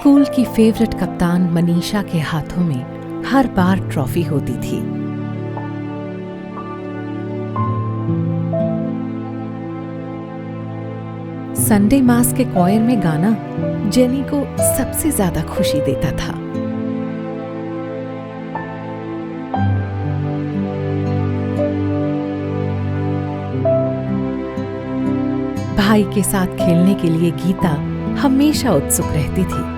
School की favourite कप्तान मनीषा के हाथों में हर बार ट्रॉफी होती थी। संडे मास के कॉयर में गाना जेनी को सबसे ज्यादा खुशी देता था। भाई के साथ खेलने के लिए गीता हमेशा उत्सुक रहती थी।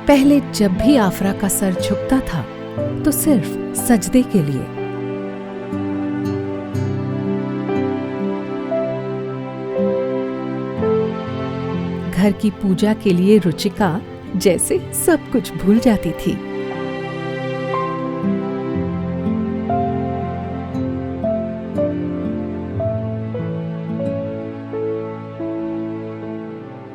पहले जब भी आफरा का सर झुकता था तो सिर्फ सजदे के लिए। घर की पूजा के लिए रुचिका जैसे सब कुछ भूल जाती थी।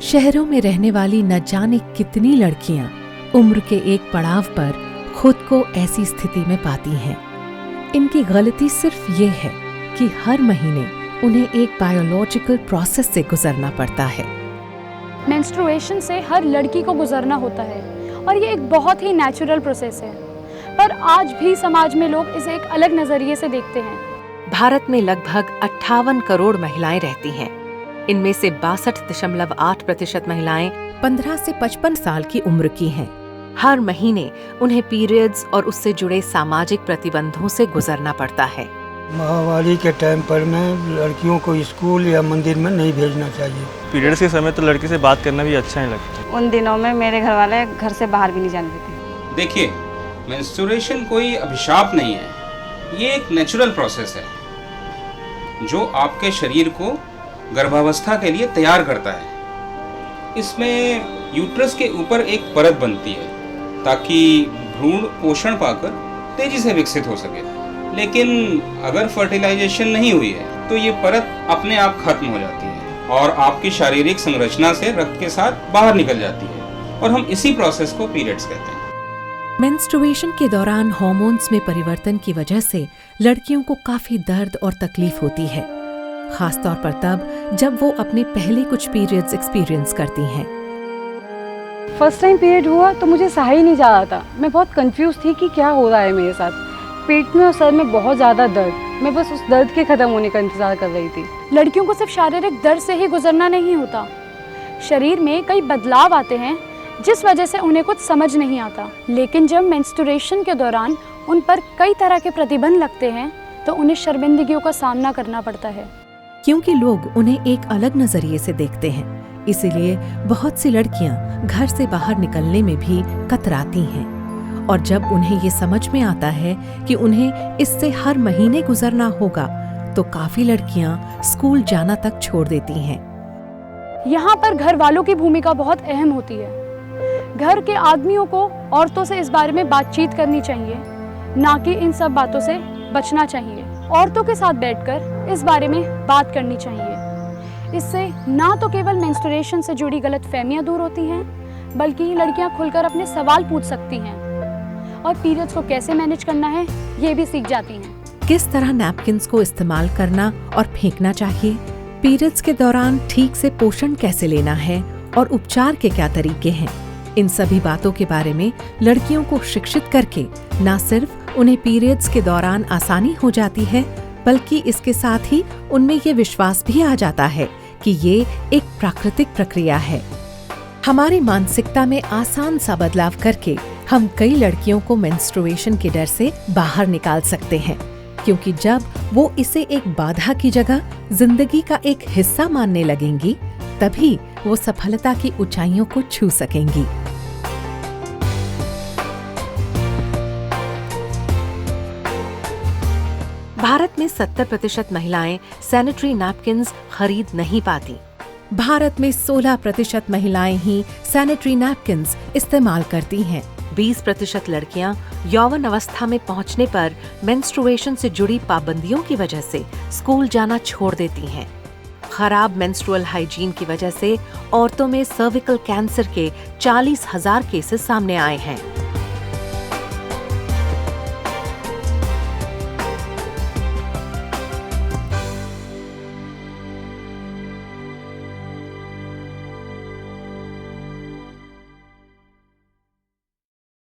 शहरों में रहने वाली न जाने कितनी लड़कियां उम्र के एक पड़ाव पर खुद को ऐसी स्थिति में पाती हैं। इनकी गलती सिर्फ ये है कि हर महीने उन्हें एक बायोलॉजिकल प्रोसेस से गुजरना पड़ता है। मेंस्ट्रुएशन से हर लड़की को गुजरना होता है और ये एक बहुत ही नेचुरल प्रोसेस है, पर आज भी समाज में लोग इसे एक अलग नजरिए से देखते हैं। भारत में लगभग 58 करोड़ महिलाएं रहती हैं। इनमें से 62.8% महिलाएं 15 से 55 साल की उम्र की हैं। हर महीने उन्हें पीरियड्स और उससे जुड़े सामाजिक प्रतिबंधों से गुजरना पड़ता है। महामारी के टाइम पर में लड़कियों को स्कूल या मंदिर में नहीं भेजना चाहिए। पीरियड्स के समय तो लड़की से बात करना भी अच्छा नहीं लगता। उन दिनों में मेरे घर वाले घर से बाहर भी नहीं जाने देते। देखिए, मेंस्ट्रुएशन कोई अभिशाप नहीं है, ये एक नेचुरल प्रोसेस है जो आपके शरीर को गर्भावस्था के लिए तैयार करता है। इसमें यूट्रस के ऊपर एक परत बनती है ताकि भ्रूण पोषण पाकर तेजी से विकसित हो सके। लेकिन अगर फर्टिलाइजेशन नहीं हुई है तो ये परत अपने आप खत्म हो जाती है और आपकी शारीरिक संरचना से रक्त के साथ बाहर निकल जाती है और हम इसी प्रोसेस को पीरियड्स कहते हैं। मेंस्ट्रुएशन के दौरान हार्मोन्स में परिवर्तन की वजह से लड़कियों को काफी दर्द और तकलीफ होती है, खासतौर पर तब जब वो अपने पहले कुछ पीरियड्स एक्सपीरियंस करती हैं। फर्स्ट टाइम पीरियड हुआ तो मुझे सहा ही नहीं जा रहा था। मैं बहुत कंफ्यूज थी कि क्या हो रहा है मेरे साथ। पेट में और सर में बहुत ज़्यादा दर्द। मैं बस उस दर्द के ख़त्म होने का इंतज़ार कर रही थी। लड़कियों को सिर्फ शारीरिक दर्द से ही गुजरना नहीं होता, शरीर में कई बदलाव आते हैं जिस वजह से उन्हें कुछ समझ नहीं आता। लेकिन जब मेंस्ट्रुएशन के दौरान उन पर कई तरह के प्रतिबंध लगते हैं तो उन्हें शर्मिंदगियों का सामना करना पड़ता है। क्योंकि लोग उन्हें एक अलग नजरिए से देखते हैं, इसीलिए बहुत सी लड़कियां घर से बाहर निकलने में भी कतराती हैं। और जब उन्हें ये समझ में आता है कि उन्हें इससे हर महीने गुजरना होगा तो काफी लड़कियां स्कूल जाना तक छोड़ देती हैं। यहाँ पर घर वालों की भूमिका बहुत अहम होती है। घर के आदमियों को औरतों से इस बारे में बातचीत करनी चाहिए, ना कि इन सब बातों से बचना चाहिए। औरतों के साथ बैठकर इस बारे में बात करनी चाहिए। इससे ना तो केवल मेंस्ट्रुएशन से जुड़ी गलतफहमियां दूर होती हैं, बल्कि लड़कियां खुलकर अपने सवाल पूछ सकती हैं और पीरियड्स को कैसे मैनेज करना है ये भी सीख जाती हैं। किस तरह नैपकिन्स को इस्तेमाल करना और फेंकना चाहिए, पीरियड्स के दौरान ठीक से पोषण कैसे लेना है और उपचार के क्या तरीके हैं, इन सभी बातों के बारे में लड़कियों को शिक्षित करके न सिर्फ उन्हें पीरियड्स के दौरान आसानी हो जाती है, बल्कि इसके साथ ही उनमें ये विश्वास भी आ जाता है कि ये एक प्राकृतिक प्रक्रिया है। हमारी मानसिकता में आसान सा बदलाव करके हम कई लड़कियों को मेंस्ट्रुएशन के डर से बाहर निकाल सकते हैं, क्योंकि जब वो इसे एक बाधा की जगह जिंदगी का एक हिस्सा मानने लगेंगी, तभी वो सफलता की ऊंचाइयों को छू सकेंगी। भारत में 70% महिलाएं सैनिटरी नैपकिन्स खरीद नहीं पाती। भारत में 16% महिलाएं ही सैनिटरी नैपकिन्स इस्तेमाल करती हैं। 20% लड़कियां यौवन अवस्था में पहुंचने पर मेंस्ट्रुएशन से जुड़ी पाबंदियों की वजह से स्कूल जाना छोड़ देती हैं। खराब मेंस्ट्रुअल हाइजीन की वजह से औरतों में सर्विकल कैंसर के 40,000 केसेस सामने आए हैं।